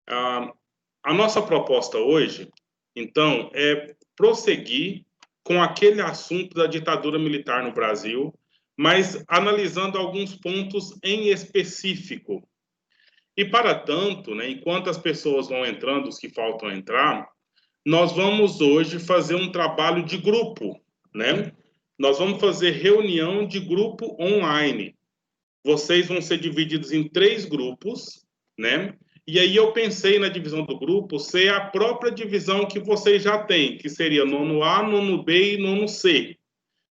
A nossa proposta hoje, então, é prosseguir com aquele assunto da ditadura militar no Brasil, mas analisando alguns pontos em específico. E, para tanto, né, enquanto as pessoas vão entrando, os que faltam entrar, nós vamos hoje fazer um trabalho de grupo, né? Nós vamos fazer reunião de grupo online. Vocês vão ser divididos em 3 grupos, né? E aí eu pensei na divisão do grupo ser a própria divisão que vocês já têm, que seria nono A, nono B e nono C.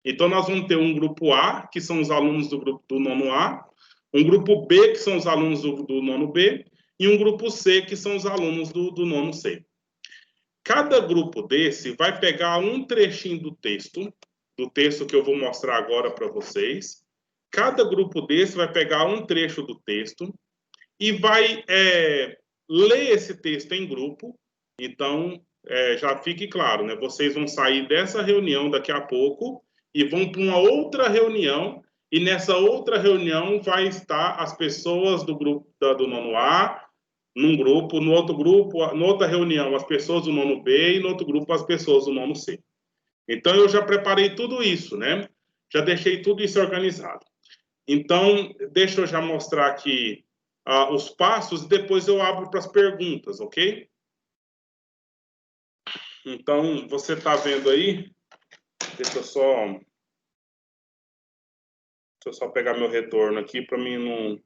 Então, nós vamos ter um grupo A, que são os alunos do grupo do nono A, um grupo B, que são os alunos do nono B, e um grupo C, que são os alunos do nono C. Cada grupo desse vai pegar um trechinho do texto que eu vou mostrar agora para vocês. Cada grupo desse vai pegar um trecho do texto e vai ler esse texto em grupo. Então, já fique claro, né? Vocês vão sair dessa reunião daqui a pouco e vão para uma outra reunião, e nessa outra reunião vai estar as pessoas do grupo do nono A, num grupo, no outro grupo, na outra reunião, as pessoas do nono B, e no outro grupo, as pessoas do nono C. Então, eu já preparei tudo isso, né? Já deixei tudo isso organizado. Então, deixa eu já mostrar aqui os passos, e depois eu abro para as perguntas, ok? Então, você está vendo aí? Deixa eu só pegar meu retorno aqui para mim não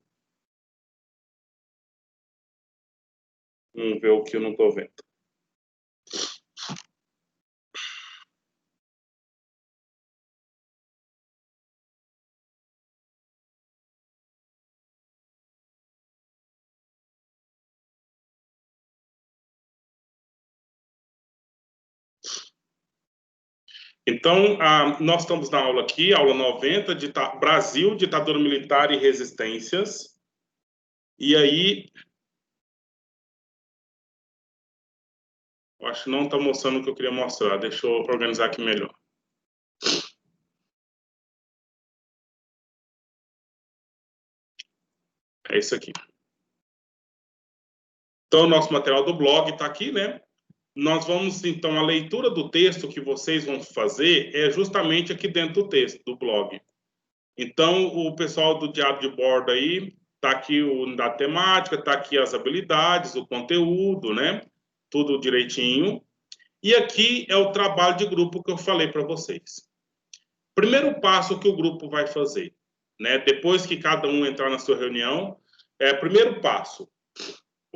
ver o que eu não estou vendo. Então, nós estamos na aula aqui, aula 90, Brasil, ditadura militar e resistências. E aí, eu acho que não está mostrando o que eu queria mostrar. Deixa eu organizar aqui melhor. É isso aqui. Então, o nosso material do blog está aqui, né? Nós vamos, então, a leitura do texto que vocês vão fazer é justamente aqui dentro do texto, do blog. Então, o pessoal do diário de bordo aí, está aqui da temática, está aqui as habilidades, o conteúdo, né? Tudo direitinho. E aqui é o trabalho de grupo que eu falei para vocês. Primeiro passo que o grupo vai fazer, né? Depois que cada um entrar na sua reunião, primeiro passo,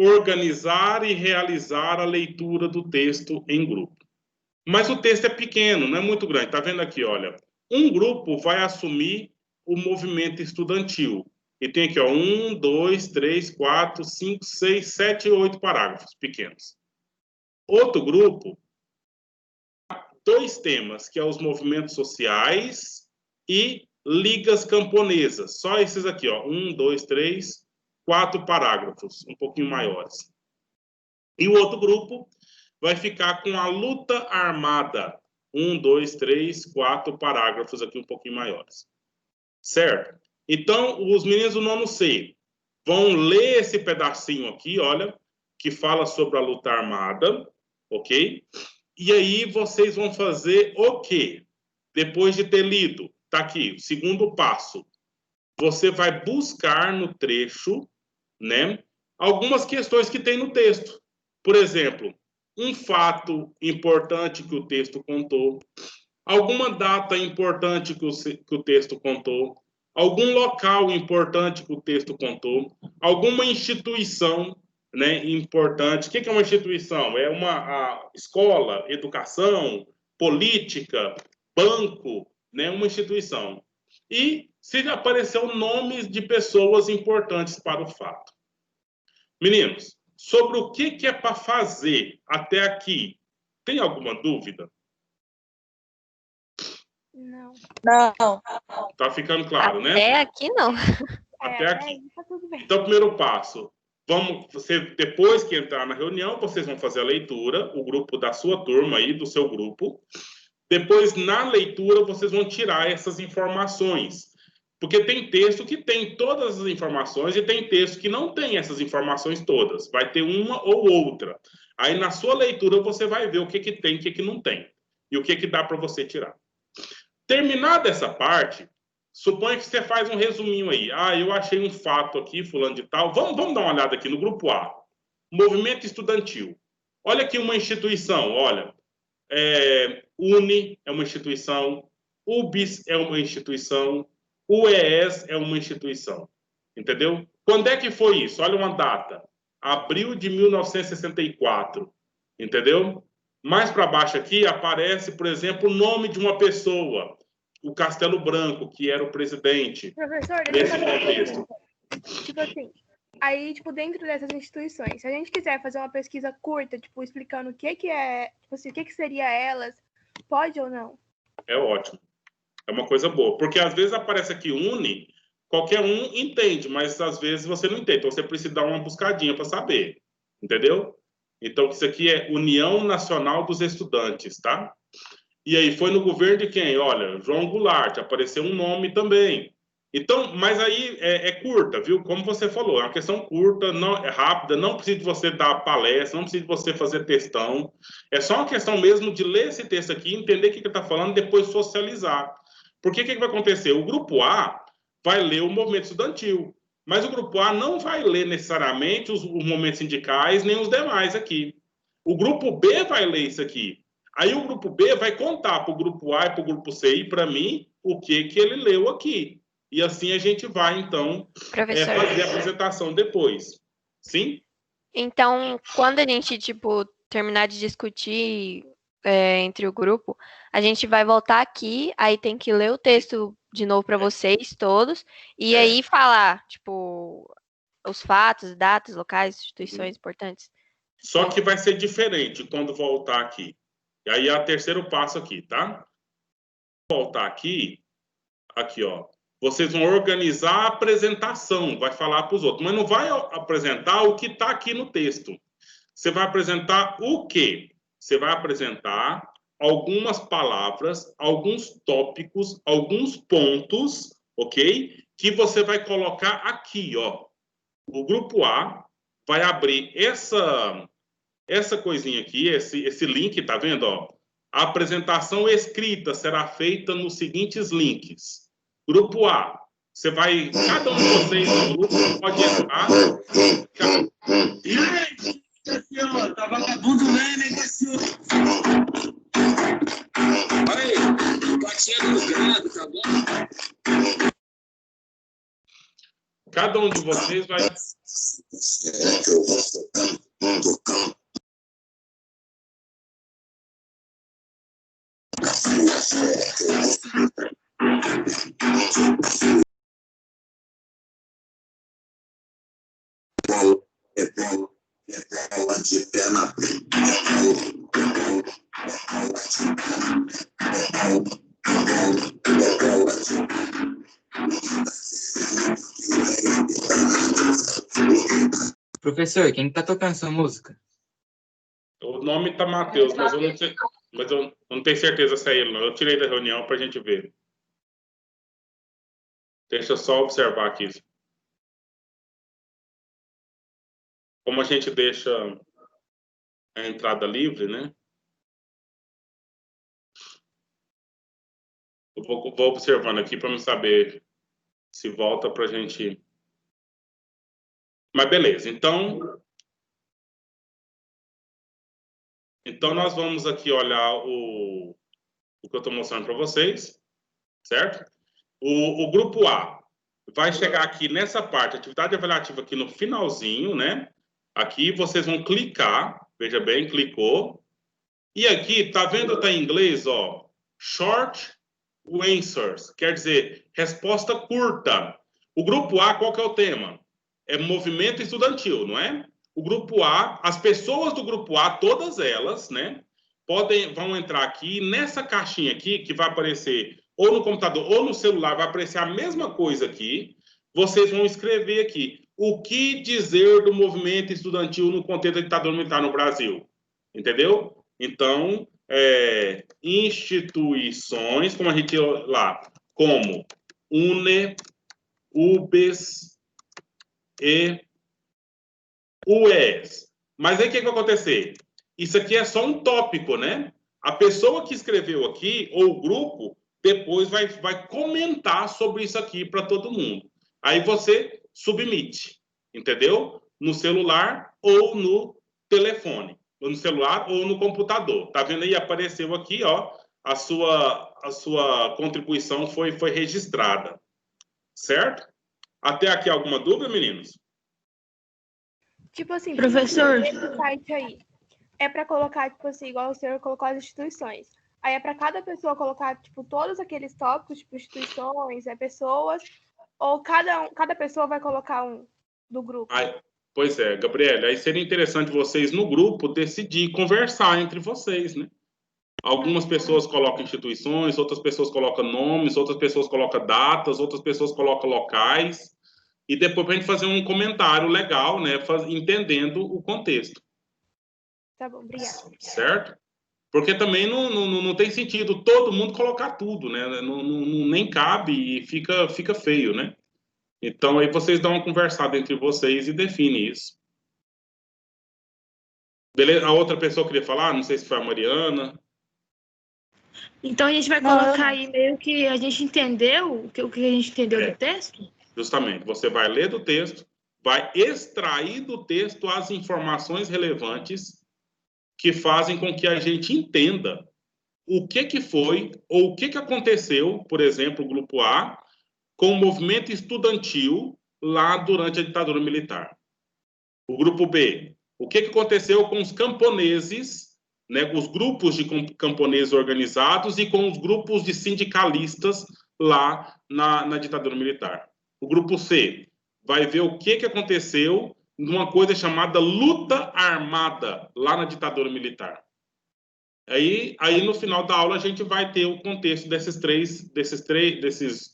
organizar e realizar a leitura do texto em grupo. Mas o texto é pequeno, não é muito grande. Está vendo aqui, olha. Um grupo vai assumir o movimento estudantil. E tem aqui, ó, 1, 2, 3, 4, 5, 6, 7, 8 parágrafos pequenos. Outro grupo, 2 temas, que é os movimentos sociais e ligas camponesas. Só esses aqui, ó. 1, 2, 3, 4 parágrafos, um pouquinho maiores. E o outro grupo vai ficar com a luta armada. 1, 2, 3, 4 parágrafos aqui um pouquinho maiores. Certo? Então, os meninos do nono C vão ler esse pedacinho aqui, olha, que fala sobre a luta armada, ok? E aí vocês vão fazer o quê? Depois de ter lido, tá aqui, o segundo passo. Você vai buscar no trecho, né, algumas questões que tem no texto. Por exemplo, um fato importante que o texto contou, alguma data importante que o texto contou, algum local importante que o texto contou, alguma instituição, né, importante. O que é uma instituição? É uma escola, educação, política, banco, né, uma instituição. E se apareceu nomes de pessoas importantes para o fato. Meninos, sobre o que é para fazer até aqui, tem alguma dúvida? Não. Tá ficando claro, né? Até aqui não. Até aqui. Tá tudo bem. Então, primeiro passo, depois que entrar na reunião, vocês vão fazer a leitura, o grupo da sua turma aí, do seu grupo. Depois, na leitura, vocês vão tirar essas informações. Porque tem texto que tem todas as informações e tem texto que não tem essas informações todas. Vai ter uma ou outra. Aí, na sua leitura, você vai ver o que tem e o que não tem. E o que dá para você tirar. Terminada essa parte, suponha que você faz um resuminho aí. Eu achei um fato aqui, fulano de tal. Vamos dar uma olhada aqui no grupo A. Movimento estudantil. Olha aqui uma instituição, olha. UNE é uma instituição, UBS é uma instituição, UES é uma instituição. Entendeu? Quando é que foi isso? Olha uma data. Abril de 1964. Entendeu? Mais para baixo aqui aparece, por exemplo, o nome de uma pessoa. O Castelo Branco, que era o presidente. Professor, nesse contexto. Tipo assim, aí, tipo, dentro dessas instituições, se a gente quiser fazer uma pesquisa curta, tipo, explicando o que é, tipo assim, o que seria elas, pode ou não? É ótimo. É uma coisa boa. Porque às vezes aparece aqui UNE, qualquer um entende, mas às vezes você não entende. Então você precisa dar uma buscadinha para saber. Entendeu? Então isso aqui é União Nacional dos Estudantes, tá? E aí foi no governo de quem? Olha, João Goulart, apareceu um nome também. Então, mas aí é curta, viu? Como você falou, é uma questão curta, não é rápida, não precisa de você dar palestra, não precisa de você fazer textão. É só uma questão mesmo de ler esse texto aqui, entender o que ele está falando e depois socializar. Porque o que vai acontecer? O grupo A vai ler o movimento estudantil, mas o grupo A não vai ler necessariamente os movimentos sindicais, nem os demais aqui. O grupo B vai ler isso aqui. Aí o grupo B vai contar para o grupo A e para o grupo C e para mim o que ele leu aqui. E assim a gente vai, então, fazer a apresentação depois. Sim? Então, quando a gente, tipo, terminar de discutir entre o grupo, a gente vai voltar aqui, aí tem que ler o texto de novo para vocês todos, e aí falar, tipo, os fatos, datas, locais, instituições importantes. Só que vai ser diferente quando voltar aqui. E aí é o terceiro passo aqui, tá? Voltar aqui, ó. Vocês vão organizar a apresentação, vai falar para os outros, mas não vai apresentar o que está aqui no texto. Você vai apresentar o quê? Você vai apresentar algumas palavras, alguns tópicos, alguns pontos, ok? Que você vai colocar aqui, ó. O grupo A vai abrir essa coisinha aqui, esse link, tá vendo, ó? A apresentação escrita será feita nos seguintes links. Grupo A, você vai, cada um de vocês no grupo pode entrar. E aí, senhor, tá vagabundo lendo, hein, senhor? Aí, patinha do gado, tá bom? Cada um de vocês vai... De pé na Professor, quem tá tocando essa música? O nome tá Matheus, mas eu não tenho certeza se é ele, não. Eu tirei da reunião para a gente ver. Deixa eu só observar aqui. Como a gente deixa a entrada livre, né? Eu vou observando aqui para me saber se volta para a gente... Mas beleza, então nós vamos aqui olhar o que eu estou mostrando para vocês, certo? O grupo A vai chegar aqui nessa parte, atividade avaliativa aqui no finalzinho, né? Aqui vocês vão clicar, veja bem, clicou. E aqui, tá vendo, tá em inglês, ó, short answers, quer dizer, resposta curta. O grupo A, qual que é o tema? É movimento estudantil, não é? O grupo A, as pessoas do grupo A, todas elas, né, vão entrar aqui nessa caixinha aqui, que vai aparecer ou no computador ou no celular, vai aparecer a mesma coisa aqui. Vocês vão escrever aqui o que dizer do movimento estudantil no contexto da ditadura militar no Brasil. Entendeu? Então, instituições, como a gente lá, como UNE, UBS e UES. Mas aí o que vai acontecer? Isso aqui é só um tópico, né? A pessoa que escreveu aqui, ou o grupo, depois vai comentar sobre isso aqui para todo mundo. Aí você submite, entendeu? No celular ou no telefone. Ou no celular ou no computador. Tá vendo aí? Apareceu aqui, ó, a sua contribuição foi registrada. Certo? Até aqui alguma dúvida, meninos? Tipo assim, Professor. esse site aí é para colocar, tipo assim, igual o senhor colocou as instituições. Aí é para cada pessoa colocar, tipo, todos aqueles tópicos, tipo, instituições, pessoas, ou cada pessoa vai colocar um do grupo? Pois é, Gabriela, aí seria interessante vocês no grupo decidir, conversar entre vocês, né? Algumas pessoas colocam instituições, outras pessoas colocam nomes, outras pessoas colocam datas, outras pessoas colocam locais, e depois para a gente fazer um comentário legal, né? Entendendo o contexto. Tá bom, obrigada. Certo? Porque também não tem sentido todo mundo colocar tudo, né? Nem cabe e fica feio, né? Então aí vocês dão uma conversada entre vocês e definem isso. Beleza? A outra pessoa queria falar, não sei se foi a Mariana. Então a gente vai colocar aí meio que a gente entendeu o que a gente entendeu do texto? Justamente. Você vai ler do texto, vai extrair do texto as informações relevantes que fazem com que a gente entenda o que foi ou o que aconteceu, por exemplo, o grupo A, com o movimento estudantil lá durante a ditadura militar. O grupo B, o que aconteceu com os camponeses, né, os grupos de camponeses organizados e com os grupos de sindicalistas lá na ditadura militar. O grupo C vai ver o que aconteceu numa coisa chamada luta armada lá na ditadura militar. Aí no final da aula a gente vai ter o contexto desses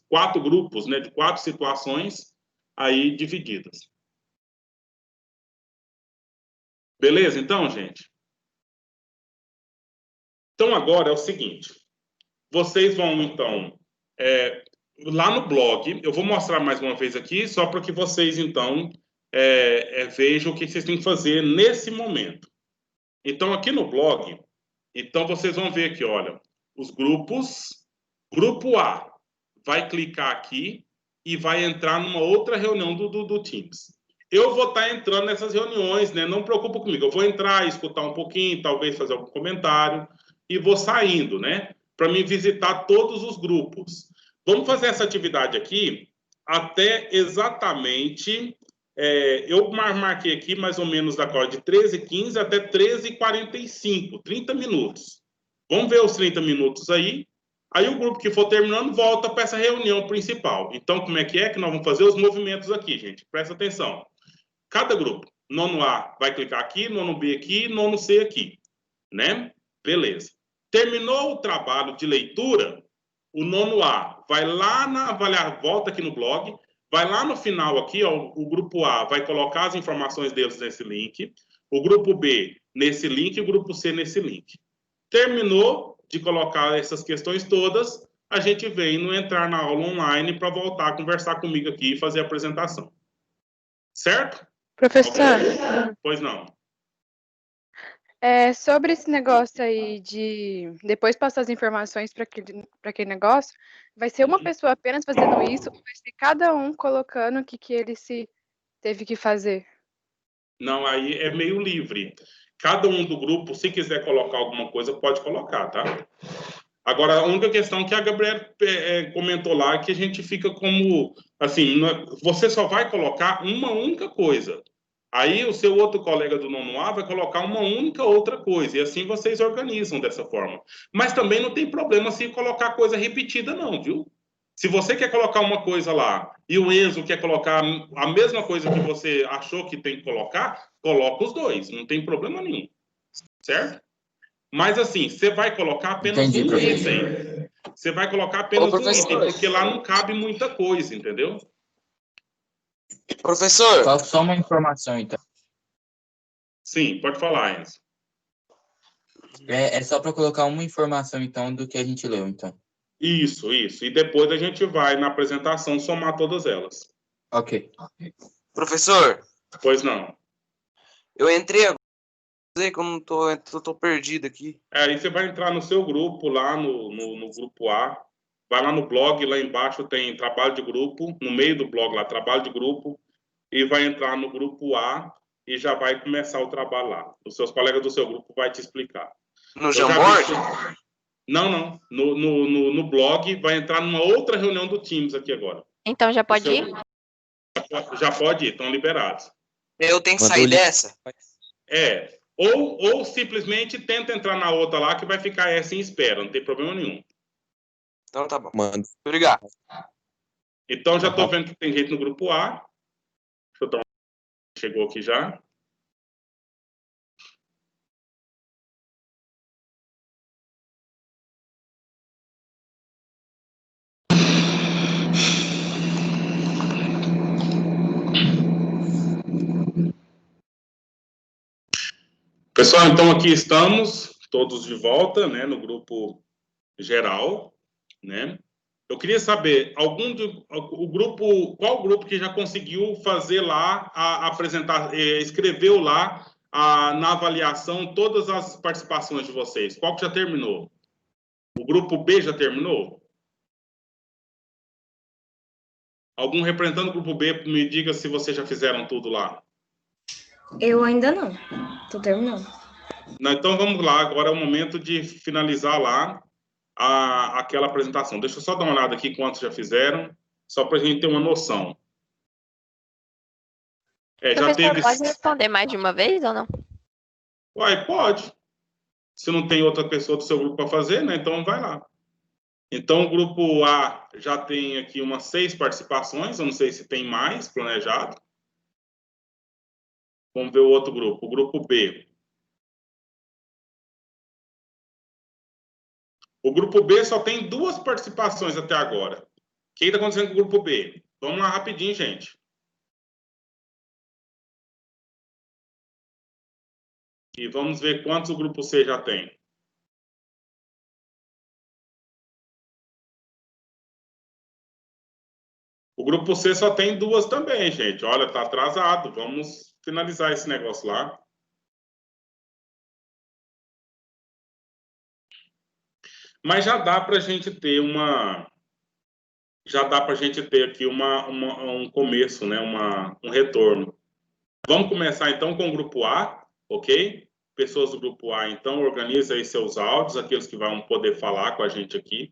4 grupos, né, de 4 situações aí divididas. Beleza, então, gente? Então, agora é o seguinte. Vocês vão, então, lá no blog, eu vou mostrar mais uma vez aqui, só para que vocês, então, vejam o que vocês têm que fazer nesse momento. Então, aqui no blog, então vocês vão ver aqui, olha, os grupos. Grupo A vai clicar aqui e vai entrar numa outra reunião do Teams. Eu vou estar entrando nessas reuniões, né? Não preocupa comigo. Eu vou entrar, escutar um pouquinho, talvez fazer algum comentário e vou saindo, né? Para me visitar todos os grupos. Vamos fazer essa atividade aqui até exatamente... eu marquei aqui mais ou menos da hora de 13h15 até 13h45, 30 minutos. Vamos ver os 30 minutos aí. Aí o grupo que for terminando volta para essa reunião principal. Então, como é que nós vamos fazer os movimentos aqui, gente? Presta atenção. Cada grupo, nono A vai clicar aqui, nono B aqui, nono C aqui, né? Beleza. Terminou o trabalho de leitura, o nono A vai lá volta aqui no blog, vai lá no final aqui, ó, o grupo A vai colocar as informações deles nesse link, o grupo B nesse link e o grupo C nesse link. Terminou de colocar essas questões todas, a gente vem no entrar na aula online para voltar a conversar comigo aqui e fazer a apresentação. Certo? Professor, Pois não. Sobre esse negócio aí de depois passar as informações para aquele negócio, vai ser uma pessoa apenas fazendo isso, ou vai ser cada um colocando o que ele se teve que fazer? Não, aí é meio livre. Cada um do grupo, se quiser colocar alguma coisa, pode colocar, tá? Agora, a única questão que a Gabriela comentou lá é que a gente fica como, assim, você só vai colocar uma única coisa. Aí o seu outro colega do nono A vai colocar uma única outra coisa. E assim vocês organizam dessa forma. Mas também não tem problema se colocar coisa repetida, não, viu? Se você quer colocar uma coisa lá e o Enzo quer colocar a mesma coisa que você achou que tem que colocar, coloca os dois. Não tem problema nenhum. Certo? Mas assim, você vai colocar apenas um item. Você vai colocar apenas um item, porque lá não cabe muita coisa, entendeu? Professor! Só uma informação, então. Sim, pode falar, Enzo. É só para colocar uma informação, então, do que a gente leu, então. Isso. E depois a gente vai, na apresentação, somar todas elas. Ok. Professor, Pois não. eu entrei agora, sei que eu não tô perdido aqui. Aí você vai entrar no seu grupo, lá no grupo A. Vai lá no blog, lá embaixo tem trabalho de grupo. No meio do blog lá, trabalho de grupo. E vai entrar no grupo A e já vai começar o trabalho lá. Os seus colegas do seu grupo vai te explicar. No Eu já Jamboard? vi- Não. No blog vai entrar numa outra reunião do Teams aqui agora. Então já pode seu- ir? Já pode ir, estão liberados. Eu tenho que Mandou sair o link. dessa? Ou simplesmente tenta entrar na outra lá que vai ficar essa em espera, não tem problema nenhum. Então tá bom. Manda. Obrigado. Então já estou vendo que tem gente no grupo A. Deixa eu dar uma... Chegou aqui já. Pessoal, então aqui estamos, todos de volta, né, no grupo geral, né? Eu queria saber, qual grupo que já conseguiu fazer lá, apresentar, escreveu lá na avaliação todas as participações de vocês? Qual que já terminou? O grupo B já terminou? Algum representante do grupo B me diga se vocês já fizeram tudo lá. Eu ainda não. Tô terminando. Não, então vamos lá, agora é o momento de finalizar lá aquela apresentação. Deixa eu só dar uma olhada aqui quantos já fizeram, só para a gente ter uma noção. Já teve... Pode responder mais de uma vez ou não? Uai, pode. Se não tem outra pessoa do seu grupo para fazer, né? Então vai lá. Então o grupo A já tem aqui umas 6 participações, eu não sei se tem mais planejado. Vamos ver o outro grupo, o grupo B. O grupo B só tem 2 participações até agora. O que está acontecendo com o grupo B? Vamos lá rapidinho, gente. E vamos ver quantos o grupo C já tem. O grupo C só tem 2 também, gente. Olha, tá atrasado. Vamos finalizar esse negócio lá. Mas já dá para a gente ter aqui um começo, né? Um retorno. Vamos começar então com o grupo A, ok? Pessoas do grupo A, então, organizem aí seus áudios, aqueles que vão poder falar com a gente aqui.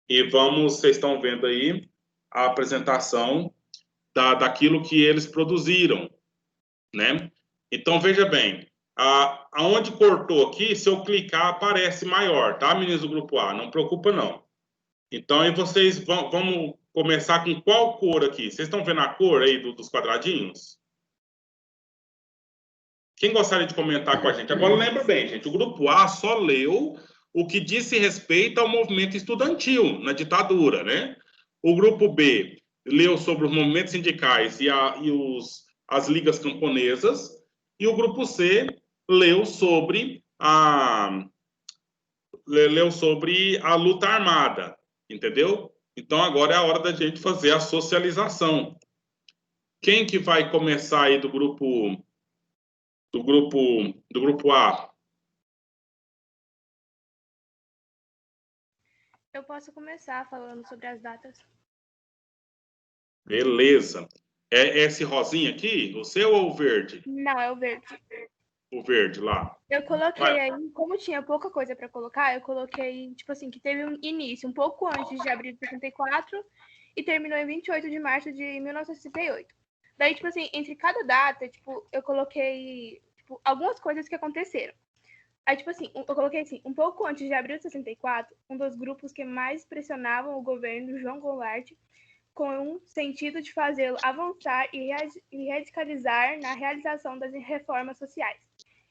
E vocês estão vendo aí a apresentação daquilo que eles produziram, né? Então, veja bem, aonde cortou aqui, se eu clicar, aparece maior, tá, meninos do grupo A? Não preocupa, não. Então, aí vocês vamos começar com qual cor aqui? Vocês estão vendo a cor aí dos quadradinhos? Quem gostaria de comentar com a gente? Agora, lembra bem, gente, o grupo A só leu o que disse respeito ao movimento estudantil na ditadura, né? O grupo B leu sobre os movimentos sindicais e as ligas camponesas, e o grupo C leu sobre a luta armada, entendeu? Então agora é a hora da gente fazer a socialização. Quem que vai começar aí do grupo A? Eu posso começar falando sobre as datas. Beleza. É esse rosinha aqui, o seu ou o verde? Não, é o verde. O verde lá. Eu coloquei aí, como tinha pouca coisa para colocar, eu coloquei, tipo assim, que teve um início um pouco antes de abril de 64 e terminou em 28 de março de 1968. Daí, tipo assim, entre cada data, tipo, eu coloquei, tipo, algumas coisas que aconteceram. Aí, tipo assim, eu coloquei assim, um pouco antes de abril de 64, um dos grupos que mais pressionavam o governo João Goulart com um sentido de fazê-lo avançar e radicalizar na realização das reformas sociais.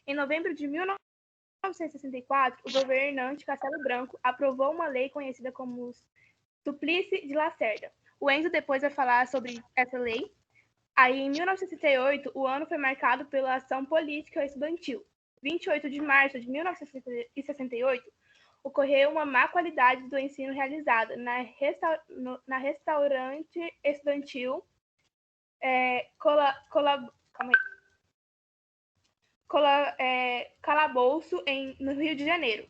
Em novembro de 1964, o governante Castelo Branco aprovou uma lei conhecida como Suplicy de Lacerda. O Enzo depois vai falar sobre essa lei. Aí, em 1968, o ano foi marcado pela ação política estudantil. 28 de março de 1968, ocorreu uma má qualidade do ensino realizado na restaurante estudantil Calabouço, no Rio de Janeiro.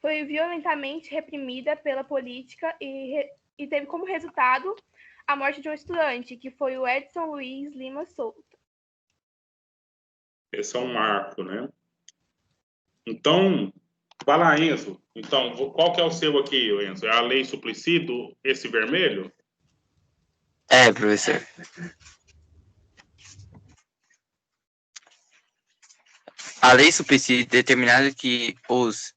Foi violentamente reprimida pela política e teve como resultado a morte de um estudante, que foi o Edson Luiz Lima Souto. Esse é um marco, né? Então, vai lá, Enzo. Então, qual que é o seu aqui, Enzo? É a Lei Suplicy, esse vermelho? É, professor. A Lei Suplicy determinava que os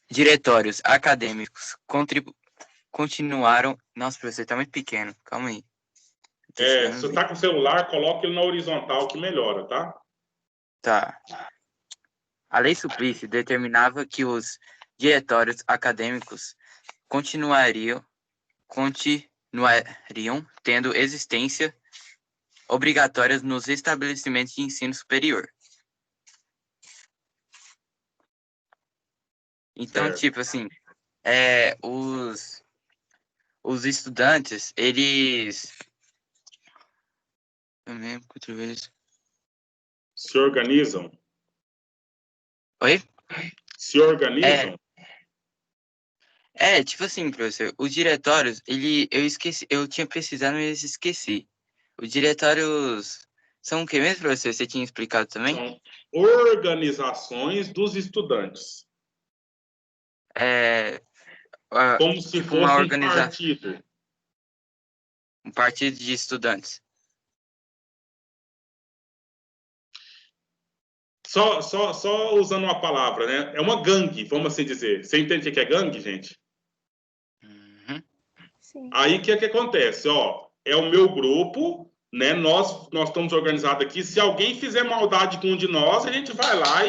diretórios acadêmicos continuaram... Nossa, professor, tá muito pequeno. Calma aí. Se você tá com o celular, coloque ele na horizontal que melhora, tá? Tá. A Lei Suplicy determinava que os diretórios acadêmicos continuariam tendo existência obrigatória nos estabelecimentos de ensino superior. Então, Certo. tipo assim, os estudantes, eles... Se organizam? Oi? Se organizam? Tipo assim, professor, os diretórios, eu tinha pesquisado, mas esqueci. Os diretórios são o que mesmo, professor? Você tinha explicado também? São organizações dos estudantes. Como se Tipo fosse um partido. Um partido de estudantes. Só usando uma palavra, né? É uma gangue, vamos assim dizer. Você entende o que é gangue, gente? Uhum. Sim. Aí o que acontece? É o meu grupo, né? Nós estamos organizados aqui. Se alguém fizer maldade com um de nós, a gente vai lá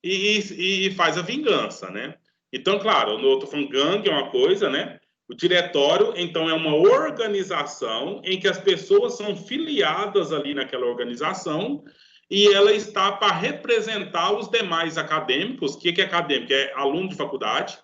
e faz a vingança, né? Então, claro, eu estou falando gangue é uma coisa, né? O diretório, então, é uma organização em que as pessoas são filiadas ali naquela organização e ela está para representar os demais acadêmicos. O que é acadêmico? É aluno de faculdade,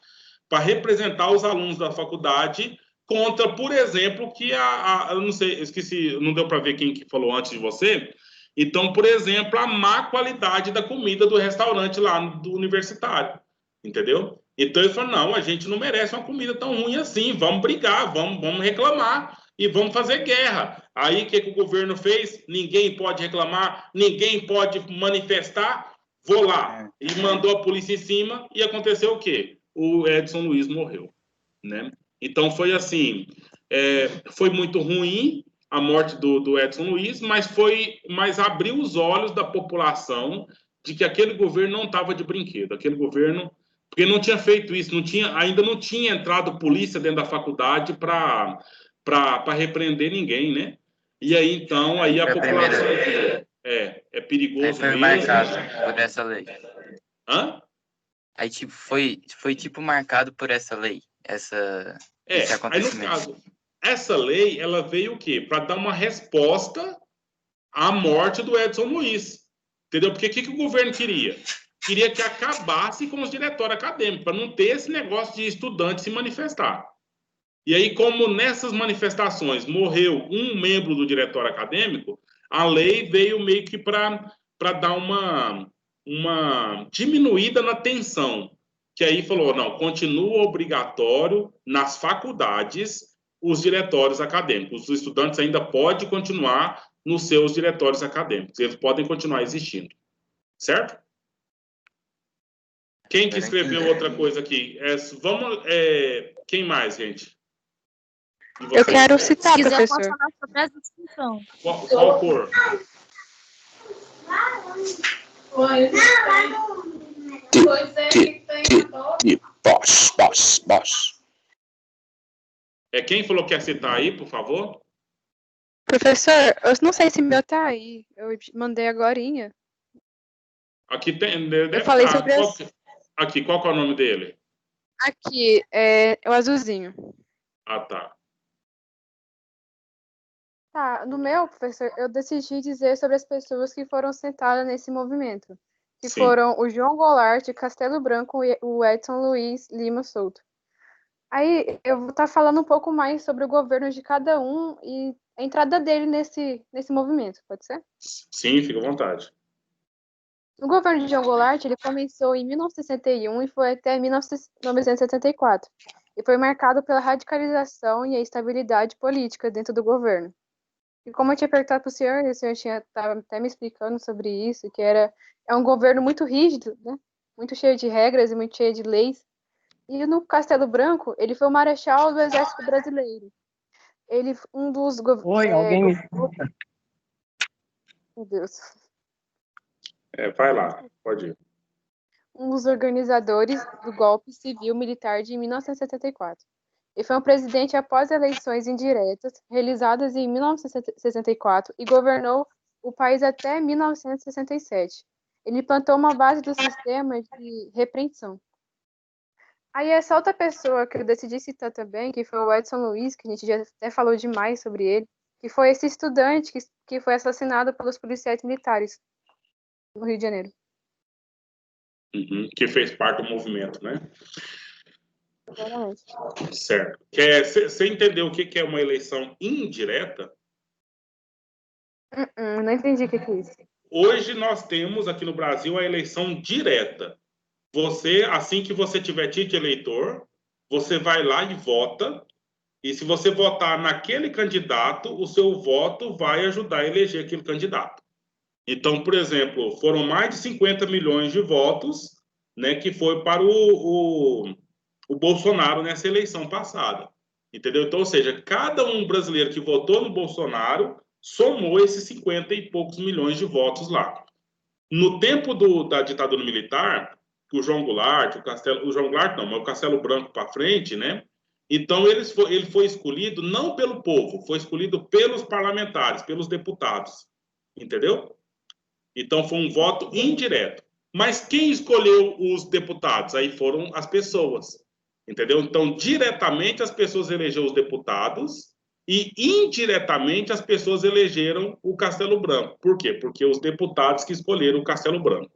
para representar os alunos da faculdade contra, por exemplo, que eu não sei, esqueci, não deu para ver quem que falou antes de você. Então, por exemplo, a má qualidade da comida do restaurante lá do universitário, entendeu? Então, eles falaram, não, a gente não merece uma comida tão ruim assim, vamos brigar, vamos reclamar e vamos fazer guerra. Aí, o que o governo fez? Ninguém pode reclamar, ninguém pode manifestar, vou lá. E mandou a polícia em cima e aconteceu o quê? O Edson Luiz morreu, né? Então, foi assim, foi muito ruim a morte do Edson Luiz, mas abriu os olhos da população de que aquele governo não estava de brinquedo. Aquele governo, porque não tinha feito isso, ainda não tinha entrado polícia dentro da faculdade para repreender ninguém, né? E aí, então, aí a população é perigoso foi mesmo. marcado por essa lei. Hã? Aí, tipo, foi tipo marcado por essa lei, esse Aí no acontecimento. caso, essa lei, ela veio o quê? Para dar uma resposta à morte do Edson Luiz. Entendeu? Porque o que o governo queria? Queria que acabasse com os diretórios acadêmicos, para não ter esse negócio de estudante se manifestar. E aí, como nessas manifestações morreu um membro do diretório acadêmico, a lei veio meio que para dar uma diminuída na tensão. Que aí falou, não, continua obrigatório nas faculdades os diretórios acadêmicos. Os estudantes ainda podem continuar nos seus diretórios acadêmicos. Eles podem continuar existindo. Certo? Quem que escreveu outra coisa aqui? Quem mais, gente? Eu quero citar, Se quiser, eu professor. posso falar sobre essa discussão. Qual cor? Boss. Quem falou que quer citar aí, por favor? Professor, eu não sei se meu tá aí. Eu mandei agorinha. Aqui tem. Deve Eu falei estar. sobre Aqui, qual que é o nome dele? Aqui, é o azulzinho. Ah, tá. Tá, no meu, professor, eu decidi dizer sobre as pessoas que foram sentadas nesse movimento. que Sim. foram o João Goulart, Castelo Branco e o Edson Luiz Lima Souto. Aí eu vou estar falando um pouco mais sobre o governo de cada um e a entrada dele nesse movimento, pode ser? Sim, fica à vontade. O governo de João Goulart, ele começou em 1961 e foi até 1974, e foi marcado pela radicalização e a estabilidade política dentro do governo. E como eu tinha perguntado para o senhor estava até me explicando sobre isso, que é um governo muito rígido, né? Muito cheio de regras e muito cheio de leis. E no Castelo Branco, ele foi o marechal do Exército Brasileiro. Ele, um dos... Oi, alguém me escuta? Meu Deus. Vai lá, pode ir. Um dos organizadores do golpe civil-militar de 1974. E foi um presidente após eleições indiretas realizadas em 1964 e governou o país até 1967. Ele plantou uma base do sistema de repreensão. Aí essa outra pessoa que eu decidi citar também, que foi o Edson Luiz, que a gente já até falou demais sobre ele, que foi esse estudante que foi assassinado pelos policiais militares no Rio de Janeiro. Uhum, que fez parte do movimento, né? Exatamente. Certo. Você entendeu o que é uma eleição indireta? Não entendi o que é isso. Hoje nós temos aqui no Brasil a eleição direta. Você, assim que você tiver título de eleitor, você vai lá e vota. E se você votar naquele candidato, o seu voto vai ajudar a eleger aquele candidato. Então, por exemplo, foram mais de 50 milhões de votos, né, que foi para o Bolsonaro nessa eleição passada. Entendeu? Então, ou seja, cada um brasileiro que votou no Bolsonaro somou esses 50 e poucos milhões de votos lá. No tempo da ditadura militar, o João Goulart, o João Goulart não, mas o Castelo Branco para frente, né? Então ele foi escolhido não pelo povo, foi escolhido pelos parlamentares, pelos deputados, entendeu? Então foi um voto indireto. Mas quem escolheu os deputados? Aí foram as pessoas, entendeu? Então diretamente as pessoas elegeram os deputados e indiretamente as pessoas elegeram o Castelo Branco. Por quê? Porque os deputados que escolheram o Castelo Branco.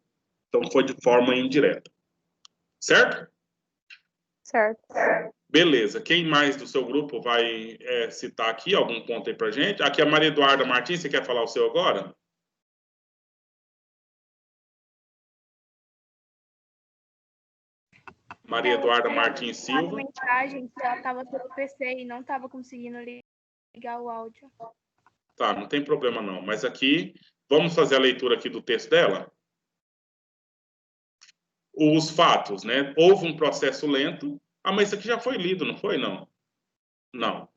Então foi de forma indireta. Certo? Certo. Beleza. Quem mais do seu grupo vai citar aqui algum ponto aí pra gente? Aqui a Maria Eduarda Martins, você quer falar o seu agora? Maria Eduarda Martins Silva. Mensagem que ela estava pelo PC e não estava conseguindo ligar o áudio. Tá, não tem problema não. Mas aqui, vamos fazer a leitura aqui do texto dela? Os fatos, né? Houve um processo lento. Ah, mas isso aqui já foi lido, não foi? Não. Não.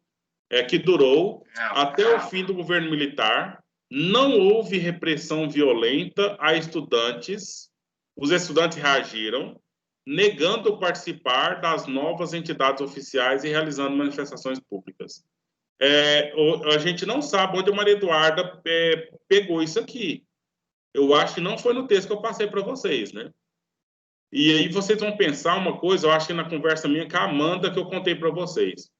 É que durou até o fim do governo militar. Não houve repressão violenta a estudantes. Os estudantes reagiram, negando participar das novas entidades oficiais e realizando manifestações públicas. A gente não sabe onde a Maria Eduarda pegou isso aqui. Eu acho que não foi no texto que eu passei para vocês, né? E aí vocês vão pensar uma coisa, eu acho que na conversa minha com a Amanda que eu contei para vocês.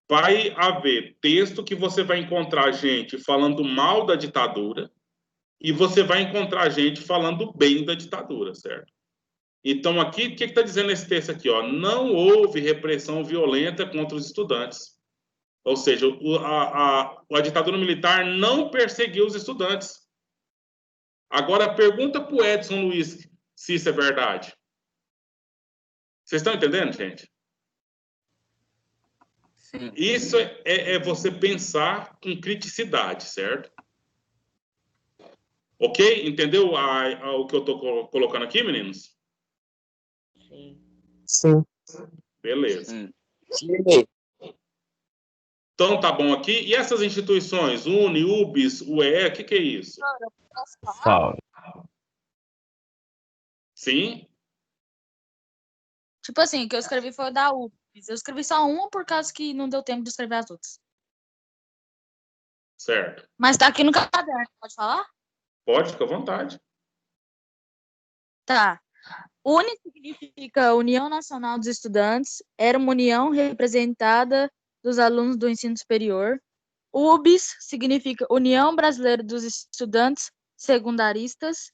Vai haver texto que você vai encontrar gente falando mal da ditadura e você vai encontrar gente falando bem da ditadura, certo? Então, aqui, o que está dizendo esse texto aqui? Ó? Não houve repressão violenta contra os estudantes. Ou seja, a ditadura militar não perseguiu os estudantes. Agora, pergunta para o Edson Luiz se isso é verdade. Vocês estão entendendo, gente? Sim. Isso é você pensar com criticidade, certo? Ok? Entendeu o que eu estou colocando aqui, meninos? Sim. Beleza. Sim. Então, tá bom aqui. E essas instituições, UNE, UBS, UE, o que é isso? Fala. Sim? Tipo assim, o que eu escrevi foi o da UFES. Eu escrevi só uma por causa que não deu tempo de escrever as outras. Certo. Mas tá aqui no caderno, pode falar? Pode, fica à vontade. Tá. UNE significa União Nacional dos Estudantes. Era uma união representada dos alunos do ensino superior. UBS significa União Brasileira dos Estudantes Secundaristas.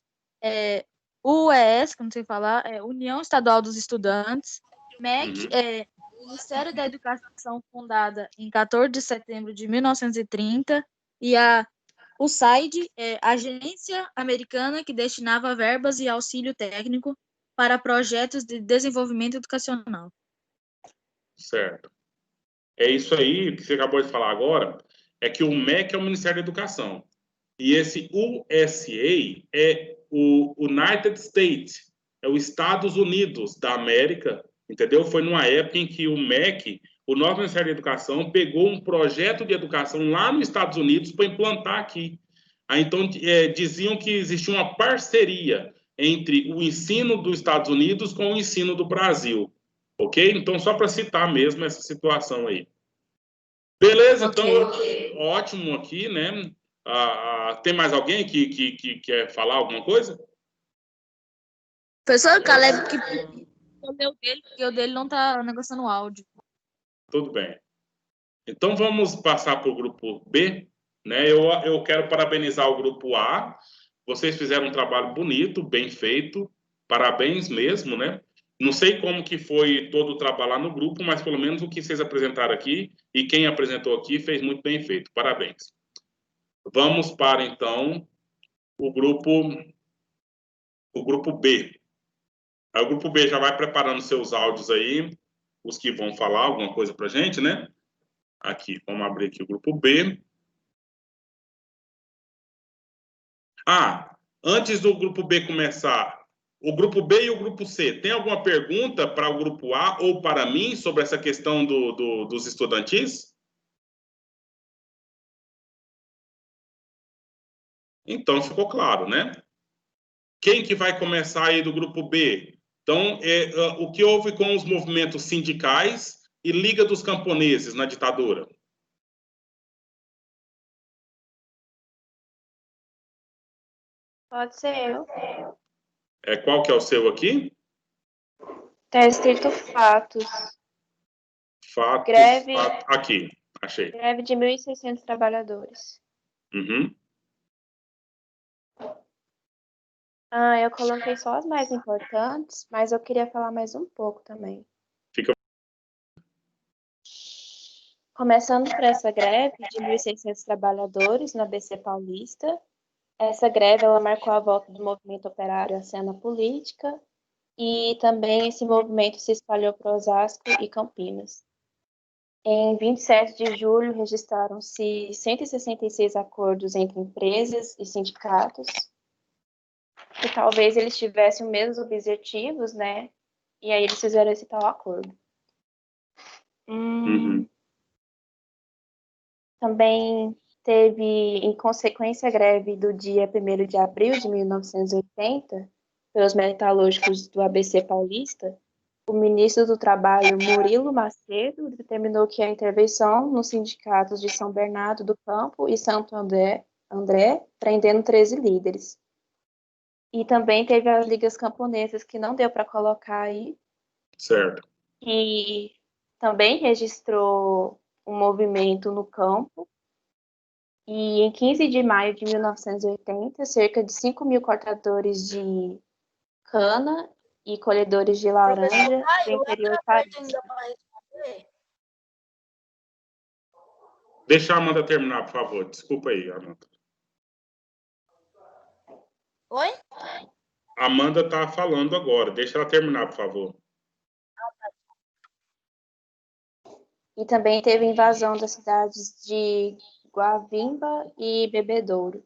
UES, que eu não sei falar, é União Estadual dos Estudantes. MEC Uhum. é Ministério da Educação, fundada em 14 de setembro de 1930. E a USAID é Agência Americana que destinava verbas e auxílio técnico para projetos de desenvolvimento educacional. Certo. É isso aí que você acabou de falar agora, é que o MEC é o Ministério da Educação. E esse USA é o United States, é os Estados Unidos da América, entendeu? Foi numa época em que o MEC, o nosso Ministério da Educação, pegou um projeto de educação lá nos Estados Unidos para implantar aqui. Aí, então, diziam que existia uma parceria entre o ensino dos Estados Unidos com o ensino do Brasil, ok? Então, só para citar mesmo essa situação aí. Beleza, então, ótimo aqui, né? Tem mais alguém que quer falar alguma coisa? Professor Caleb, que o meu dele, porque o dele não tá negociando o áudio. Tudo bem. Então, vamos passar para o grupo B, né? Eu quero parabenizar o grupo A. Vocês fizeram um trabalho bonito, bem feito. Parabéns mesmo, né? Não sei como que foi todo o trabalho lá no grupo, mas pelo menos o que vocês apresentaram aqui e quem apresentou aqui fez muito bem feito. Parabéns. Vamos para, então, o grupo B. Aí o grupo B já vai preparando seus áudios aí, os que vão falar alguma coisa para a gente, né? Aqui, vamos abrir aqui o grupo B. Antes do grupo B começar, o grupo B e o grupo C, tem alguma pergunta para o grupo A ou para mim sobre essa questão dos estudantis? Então, ficou claro, né? Quem que vai começar aí do grupo B? Então, o que houve com os movimentos sindicais e Liga dos Camponeses na ditadura? Pode ser eu. Qual que é o seu aqui? Tá escrito fatos. Fatos. Greve. Aqui, achei. Greve de 1.600 trabalhadores. Uhum. Eu coloquei só as mais importantes, mas eu queria falar mais um pouco também. Fica. Começando por essa greve de 1.600 trabalhadores na ABC Paulista. Essa greve ela marcou a volta do movimento operário à cena política e também esse movimento se espalhou para Osasco e Campinas. Em 27 de julho, registraram-se 166 acordos entre empresas e sindicatos, que talvez eles tivessem os mesmos objetivos, né? E aí eles fizeram esse tal acordo. Também teve, em consequência, a greve do dia 1º de abril de 1980, pelos metalúrgicos do ABC Paulista. O ministro do Trabalho, Murilo Macedo, determinou que a intervenção nos sindicatos de São Bernardo do Campo e Santo André, prendendo 13 líderes. E também teve as ligas camponesas, que não deu para colocar aí. Certo. E também registrou um movimento no campo. E em 15 de maio de 1980, cerca de 5.000 cortadores de cana e colhedores de laranja do interior paulista. Deixa a Amanda terminar, por favor. Desculpa aí, Amanda. Oi? A Amanda está falando agora. Deixa ela terminar, por favor. E também teve invasão das cidades de Guavimba e Bebedouro.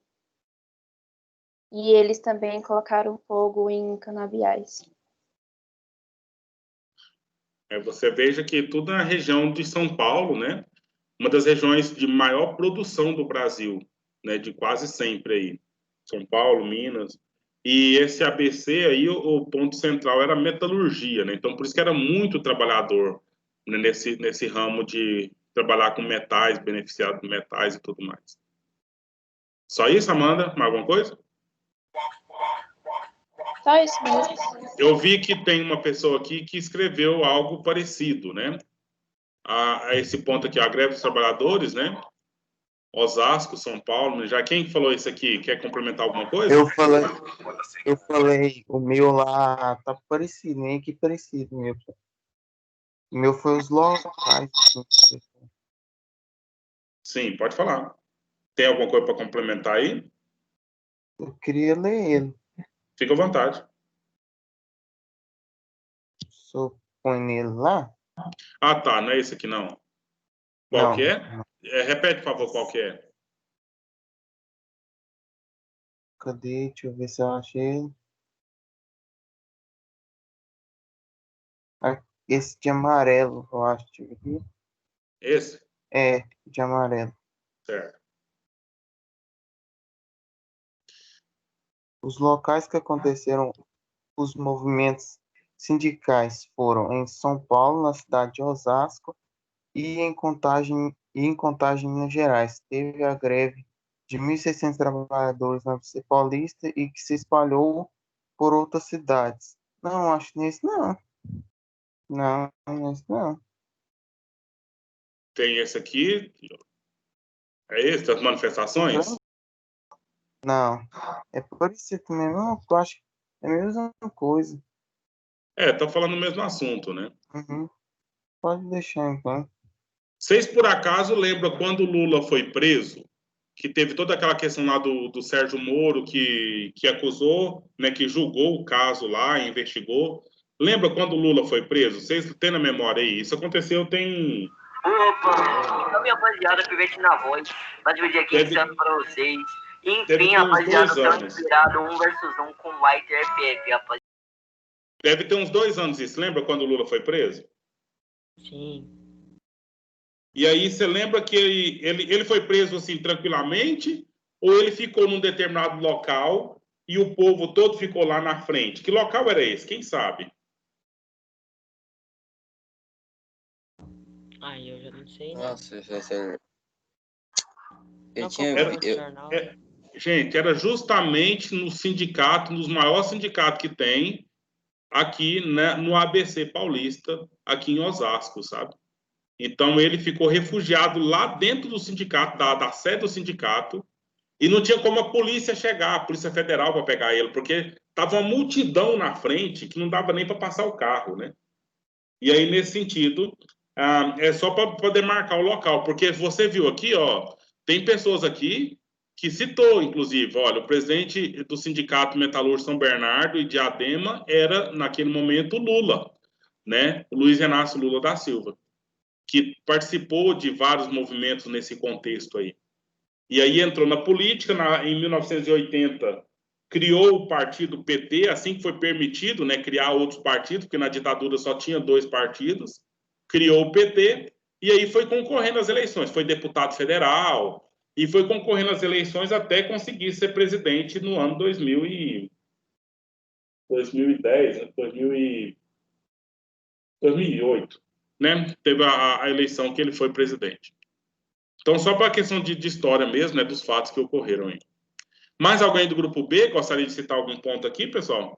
E eles também colocaram fogo em canaviais. Você veja que tudo na região de São Paulo, né? Uma das regiões de maior produção do Brasil, né? De quase sempre aí. São Paulo, Minas. E esse ABC aí, o ponto central era a metalurgia, né? Então, por isso que era muito trabalhador, né? nesse ramo de trabalhar com metais, beneficiado com metais e tudo mais. Só isso, Amanda? Mais alguma coisa? Só isso mesmo. Eu vi que tem uma pessoa aqui que escreveu algo parecido, né? A esse ponto aqui, a greve dos trabalhadores, né? Osasco, São Paulo. Já quem falou isso aqui? Quer complementar alguma coisa? Eu falei, o meu lá tá parecido, nem que parecido meu. O meu foi os locais. Sim, pode falar. Tem alguma coisa para complementar aí? Eu queria ler ele. Fica à vontade. Só põe nele lá? Ah, tá. Não é esse aqui, não. Qual Não. que é? Repete, por favor, qual que é? Cadê? Deixa eu ver se eu achei. Esse de amarelo, eu acho. Deixa eu ver. Esse? É, de amarelo. Certo. Os locais que aconteceram os movimentos sindicais foram em São Paulo, na cidade de Osasco, e em Contagem, Minas Gerais. Teve a greve de 1.600 trabalhadores na ABC Paulista e que se espalhou por outras cidades. Não, acho que nesse não. Não, nesse não. Tem esse aqui. É esse das manifestações? Não. É parecido também. Não, eu acho que é a mesma coisa. Tá falando o mesmo assunto, né? Uhum. Pode deixar, então. Vocês, por acaso, lembram quando o Lula foi preso? Que teve toda aquela questão lá do Sérgio Moro, que acusou, né, que julgou o caso lá, investigou. Lembra quando o Lula foi preso? Vocês têm na memória aí? Isso aconteceu tem... Opa, então minha rapaziada, Pivete na voz, pra dividir aqui ensinando pra vocês. Deve Enfim, ter uns rapaziada, 2 eu anos. inspirado 1 versus 1 com White RPF, rapaziada. Deve ter uns 2 anos isso. Lembra quando o Lula foi preso? Sim. E aí você lembra que ele foi preso assim tranquilamente? Ou ele ficou num determinado local e o povo todo ficou lá na frente? Que local era esse? Quem sabe? Ai, eu já não sei. Nossa, professor. Gente, era justamente no sindicato, nos maiores sindicatos que tem aqui, né, no ABC Paulista, aqui em Osasco, sabe? Então ele ficou refugiado lá dentro do sindicato, da sede do sindicato, e não tinha como a polícia chegar, a Polícia Federal, para pegar ele, porque tava uma multidão na frente que não dava nem para passar o carro, né? E aí, nesse sentido, é só para poder marcar o local, porque você viu aqui, ó, tem pessoas aqui que citou, inclusive, olha, o presidente do Sindicato Metalúrgico São Bernardo e Diadema era, naquele momento, Lula, né? O Luiz Inácio Lula da Silva, que participou de vários movimentos nesse contexto aí. E aí entrou na política, em 1980, criou o partido PT, assim que foi permitido, né, criar outros partidos, porque na ditadura só tinha 2 partidos, criou o PT, e aí foi concorrendo às eleições, foi deputado federal, e foi concorrendo às eleições até conseguir ser presidente no ano 2010, 2008, né? Teve a eleição que ele foi presidente. Então, só para a questão de história mesmo, né, dos fatos que ocorreram aí. Mais alguém do grupo B gostaria de citar algum ponto aqui, pessoal?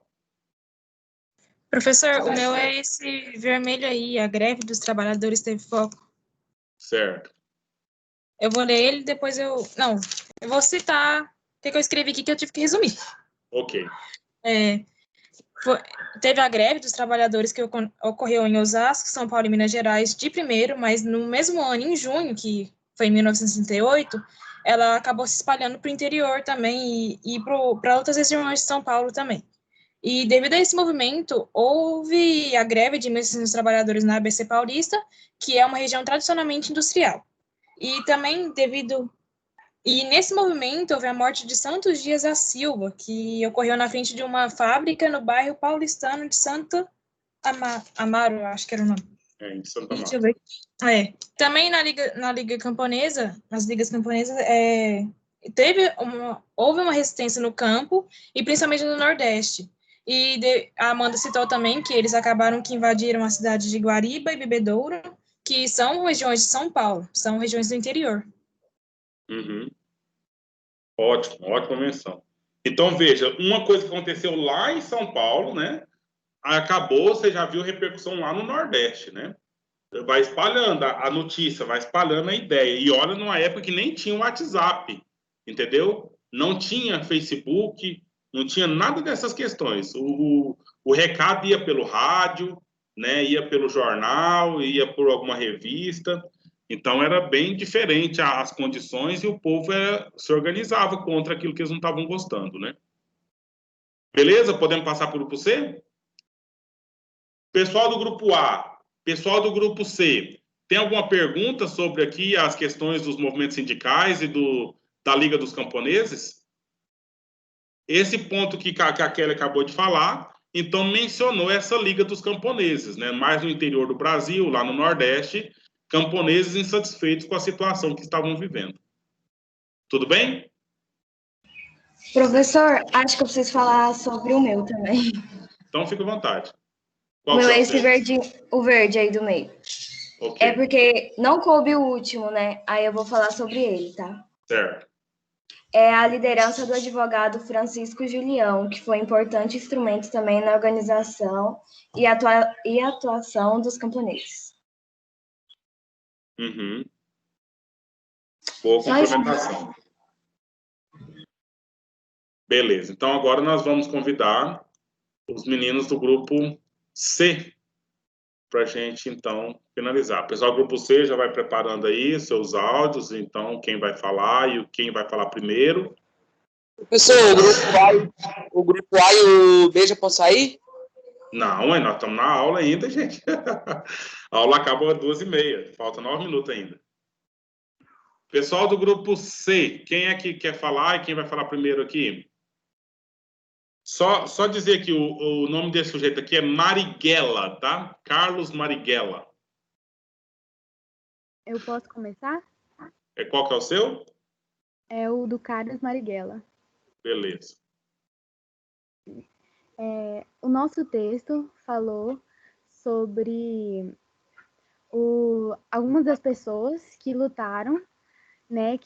Professor, o meu é esse vermelho aí, a greve dos trabalhadores teve foco. Certo. Eu vou ler ele, depois eu vou citar o que eu escrevi aqui que eu tive que resumir. Ok. Teve a greve dos trabalhadores que ocorreu em Osasco, São Paulo e Minas Gerais de primeiro, mas no mesmo ano, em junho, que foi em 1968, ela acabou se espalhando para o interior também e para outras regiões de São Paulo também. E devido a esse movimento, houve a greve de 1.600 trabalhadores na ABC Paulista, que é uma região tradicionalmente industrial. E também E nesse movimento houve a morte de Santos Dias da Silva, que ocorreu na frente de uma fábrica no bairro paulistano de Santo Amaro, acho que era o nome. Em Santa Amaro. Deixa eu ver. Também nas ligas camponesas, houve uma resistência no campo e principalmente no Nordeste. E a Amanda citou também que eles acabaram que invadiram a cidade de Guariba e Bebedouro, que são regiões de São Paulo, são regiões do interior. Uhum. Ótima menção. Então, veja, uma coisa que aconteceu lá em São Paulo, né? Acabou, você já viu repercussão lá no Nordeste, né? vai espalhando a notícia, vai espalhando a ideia. E olha, numa época que nem tinha o WhatsApp, entendeu? Não tinha Facebook, não tinha nada dessas questões. O recado ia pelo rádio, né? Ia pelo jornal, ia por alguma revista. Então, era bem diferente as condições e o povo se organizava contra aquilo que eles não estavam gostando, né? Beleza? Podemos passar para o grupo C? Pessoal do grupo A, pessoal do grupo C, tem alguma pergunta sobre aqui as questões dos movimentos sindicais e da Liga dos Camponeses? Esse ponto que a Kelly acabou de falar, então mencionou essa Liga dos Camponeses, né? Mais no interior do Brasil, lá no Nordeste, camponeses insatisfeitos com a situação que estavam vivendo. Tudo bem? Professor, acho que eu preciso falar sobre o meu também. Então, fica à vontade. O meu é esse verdinho, o verde aí do meio. Okay. É porque não coube o último, né? Aí eu vou falar sobre ele, tá? Certo. É a liderança do advogado Francisco Julião, que foi importante instrumento também na organização e atuação dos camponeses. Uhum. Boa complementação. Beleza. Então, agora nós vamos convidar os meninos do grupo C para a gente, então, finalizar. Pessoal, o grupo C já vai preparando aí seus áudios, então, quem vai falar e quem vai falar primeiro. Professor, o grupo A e o B já pode sair? Não, nós estamos na aula ainda, gente. A aula acaba às 2h30, falta 9 minutos ainda. Pessoal do grupo C, quem é que quer falar e quem vai falar primeiro aqui? Só dizer que o nome desse sujeito aqui é Marighella, tá? Carlos Marighella. Eu posso começar? Qual que é o seu? É o do Carlos Marighella. Beleza. O nosso texto falou sobre algumas das pessoas que lutaram, né,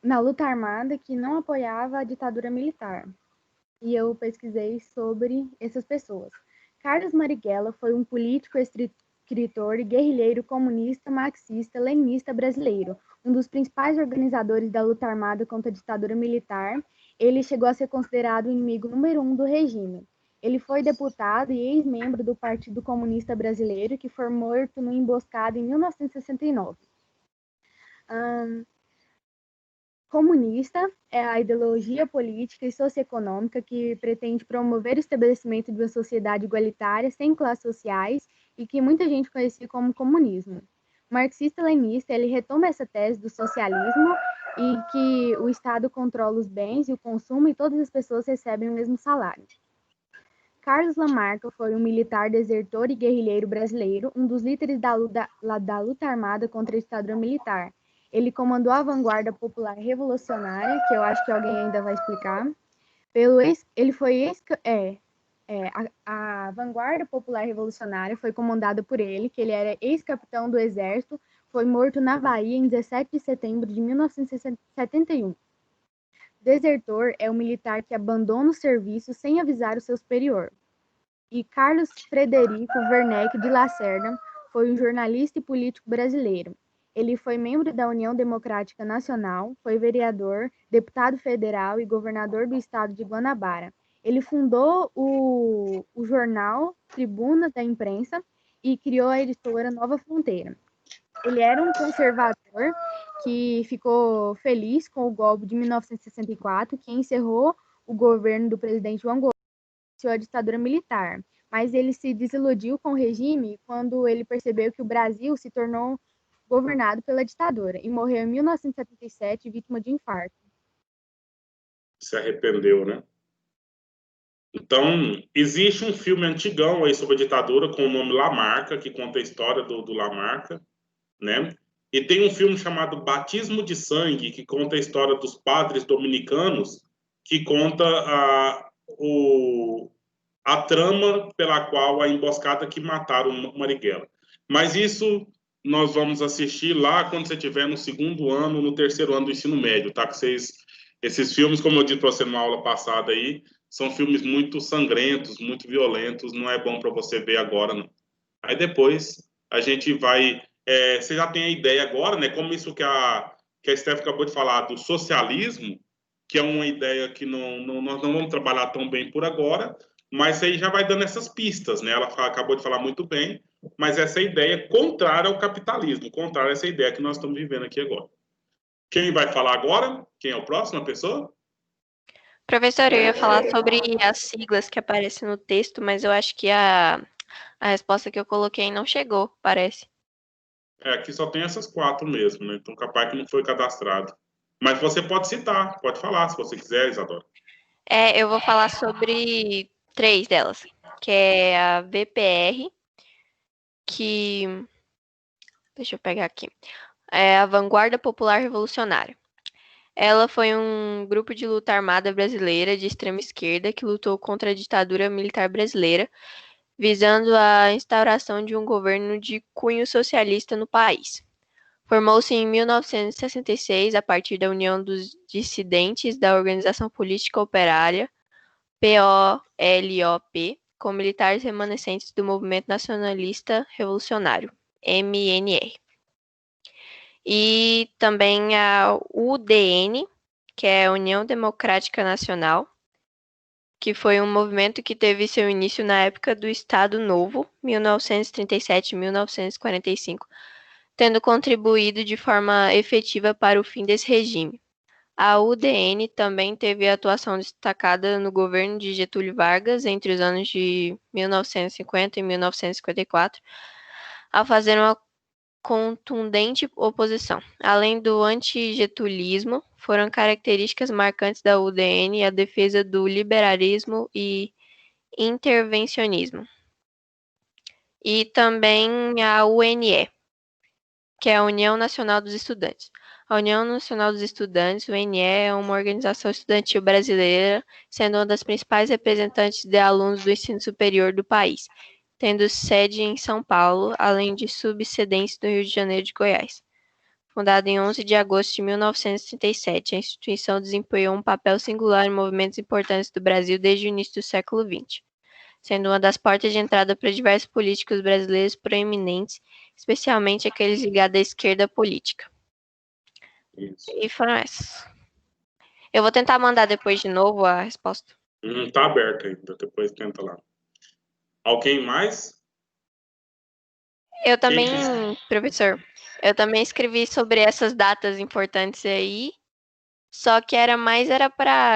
na luta armada, que não apoiava a ditadura militar. E eu pesquisei sobre essas pessoas. Carlos Marighella foi um político, escritor e guerrilheiro comunista, marxista, leninista brasileiro, um dos principais organizadores da luta armada contra a ditadura militar. Ele chegou a ser considerado o inimigo número 1 do regime. Ele foi deputado e ex-membro do Partido Comunista Brasileiro, que foi morto numa emboscada em 1969. Comunista é a ideologia política e socioeconômica que pretende promover o estabelecimento de uma sociedade igualitária, sem classes sociais, e que muita gente conhecia como comunismo. Marxista-leninista, ele retoma essa tese do socialismo e que o Estado controla os bens e o consumo e todas as pessoas recebem o mesmo salário. Carlos Lamarca foi um militar desertor e guerrilheiro brasileiro, um dos líderes da luta armada contra a ditadura militar. Ele comandou a Vanguarda Popular Revolucionária, que eu acho que alguém ainda vai explicar. A Vanguarda Popular Revolucionária foi comandada por ele, que ele era ex-capitão do Exército, foi morto na Bahia em 17 de setembro de 1971. Desertor é um militar que abandona o serviço sem avisar o seu superior. E Carlos Frederico Werneck de Lacerda foi um jornalista e político brasileiro. Ele foi membro da União Democrática Nacional, foi vereador, deputado federal e governador do estado de Guanabara. Ele fundou o jornal Tribuna da Imprensa e criou a editora Nova Fronteira. Ele era um conservador que ficou feliz com o golpe de 1964, que encerrou o governo do presidente João Goulart e iniciou a ditadura militar. Mas ele se desiludiu com o regime quando ele percebeu que o Brasil se tornou governado pela ditadura e morreu em 1977 vítima de infarto. Se arrependeu, né? Então, existe um filme antigão aí sobre a ditadura com o nome Lamarca, que conta a história do Lamarca, né? E tem um filme chamado Batismo de Sangue, que conta a história dos padres dominicanos, que conta a trama pela qual a emboscada que mataram Marighella. Mas isso nós vamos assistir lá quando você estiver no 2º ano, no 3º ano do ensino médio, tá? Que esses filmes, como eu disse para você numa aula passada aí, são filmes muito sangrentos, muito violentos, não é bom para você ver agora, não. Aí depois a gente vai... você já tem a ideia agora, né? Como isso que a Steph acabou de falar, do socialismo, que é uma ideia que nós não vamos trabalhar tão bem por agora, mas aí já vai dando essas pistas, né? Ela acabou de falar muito bem, mas essa ideia contrária ao capitalismo, contrária a essa ideia que nós estamos vivendo aqui agora. Quem vai falar agora? Quem é o próximo, a pessoa? Professor, eu ia falar sobre as siglas que aparecem no texto, mas eu acho que a resposta que eu coloquei não chegou, parece. Aqui só tem essas 4 mesmo, né? Então, capaz que não foi cadastrado. Mas você pode citar, pode falar, se você quiser, Isadora. Eu vou falar sobre 3 delas, que é a VPR, que... Deixa eu pegar aqui. É a Vanguarda Popular Revolucionária. Ela foi um grupo de luta armada brasileira de extrema esquerda que lutou contra a ditadura militar brasileira, visando a instauração de um governo de cunho socialista no país. Formou-se em 1966 a partir da união dos dissidentes da Organização Política Operária, POLOP, com militares remanescentes do Movimento Nacionalista Revolucionário, MNR. E também a UDN, que é a União Democrática Nacional, que foi um movimento que teve seu início na época do Estado Novo, 1937-1945, tendo contribuído de forma efetiva para o fim desse regime. A UDN também teve atuação destacada no governo de Getúlio Vargas entre os anos de 1950 e 1954, ao fazer uma contundente oposição. Além do antigetulismo, foram características marcantes da UDN a defesa do liberalismo e intervencionismo. E também a UNE, que é a União Nacional dos Estudantes. A União Nacional dos Estudantes, UNE, é uma organização estudantil brasileira, sendo uma das principais representantes de alunos do ensino superior do país, tendo sede em São Paulo, além de subsedentes do Rio de Janeiro e de Goiás. Fundada em 11 de agosto de 1937, a instituição desempenhou um papel singular em movimentos importantes do Brasil desde o início do século XX, sendo uma das portas de entrada para diversos políticos brasileiros proeminentes, especialmente aqueles ligados à esquerda política. Isso. E foram essas. Eu vou tentar mandar depois de novo a resposta. Tá aberto ainda, depois tenta lá. Alguém mais? Eu também, professor, eu também escrevi sobre essas datas importantes aí, só que era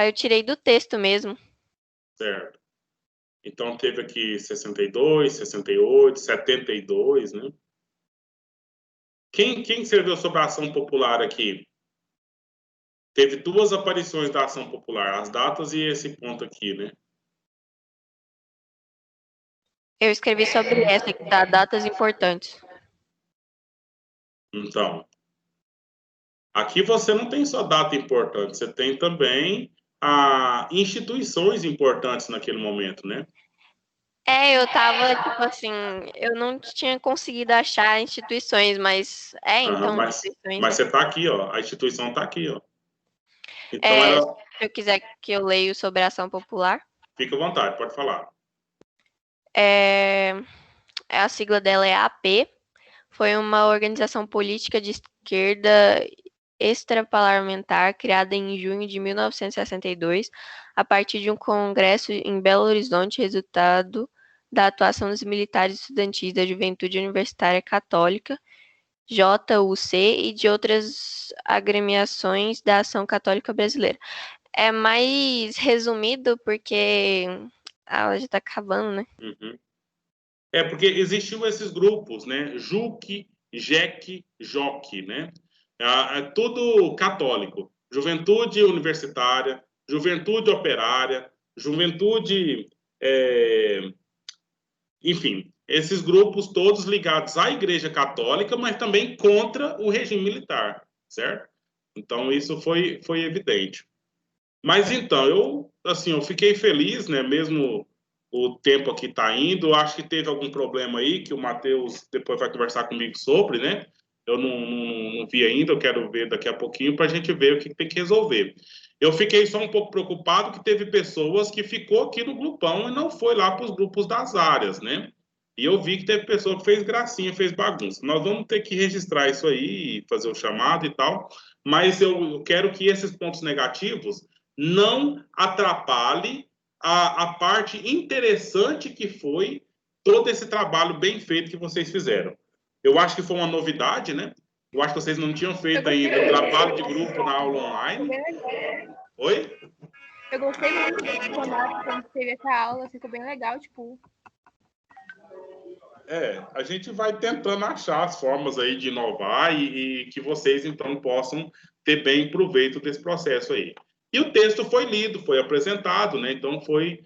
eu tirei do texto mesmo. Certo. Então teve aqui 62, 68, 72, né? Quem escreveu sobre a ação popular aqui? Teve 2 aparições da ação popular, as datas e esse ponto aqui, né? Eu escrevi sobre essa que dá datas importantes. Então, aqui você não tem só data importante, você tem também instituições importantes naquele momento, né? Eu tava, tipo assim, eu não tinha conseguido achar instituições, mas instituições. Mas você tá aqui, ó, a instituição tá aqui, ó. Então, se eu quiser que eu leio sobre a ação popular. Fica à vontade, pode falar. A sigla dela é AP, foi uma organização política de esquerda extraparlamentar criada em junho de 1962, a partir de um congresso em Belo Horizonte, resultado da atuação dos militares estudantis da Juventude Universitária Católica, JUC, e de outras agremiações da Ação Católica Brasileira. É mais resumido porque a aula já está acabando, né? Uhum. Porque existiam esses grupos, né? JUC, JEC, JOC, né? É tudo católico. Juventude Universitária, Juventude Operária, Juventude... Enfim, esses grupos todos ligados à Igreja Católica, mas também contra o regime militar, certo? Então, isso foi evidente. Mas, então, eu fiquei feliz, né? Mesmo o tempo aqui está indo, eu acho que teve algum problema aí, que o Matheus depois vai conversar comigo sobre, né? Eu não vi ainda, eu quero ver daqui a pouquinho para a gente ver o que tem que resolver. Eu fiquei só um pouco preocupado que teve pessoas que ficou aqui no grupão e não foi lá para os grupos das áreas, né? E eu vi que teve pessoa que fez gracinha, fez bagunça. Nós vamos ter que registrar isso aí, fazer o chamado e tal, mas eu quero que esses pontos negativos não atrapalhem a parte interessante que foi todo esse trabalho bem feito que vocês fizeram. Eu acho que foi uma novidade, né? Eu acho que vocês não tinham feito ainda o trabalho de grupo na aula online. Oi? Eu gostei muito do formato quando teve essa aula, ficou bem legal, tipo. A gente vai tentando achar as formas aí de inovar e que vocês, então, possam ter bem proveito desse processo aí. E o texto foi lido, foi apresentado, né? Então, foi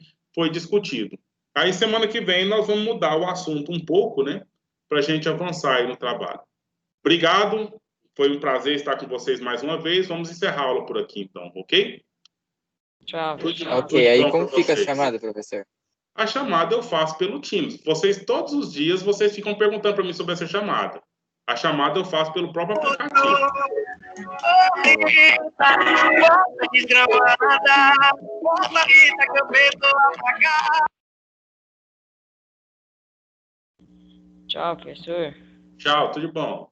discutido. Aí, semana que vem, nós vamos mudar o assunto um pouco, né? Para a gente avançar aí no trabalho. Obrigado, foi um prazer estar com vocês mais uma vez. Vamos encerrar a aula por aqui, então, ok? Tchau. Tudo Ok, aí bom como pra fica a vocês. chamada, professor? A chamada eu faço pelo Teams. Vocês, todos os dias, vocês ficam perguntando para mim sobre essa chamada. A chamada eu faço pelo próprio aplicativo. Tchau, professor. Tchau, tudo de bom.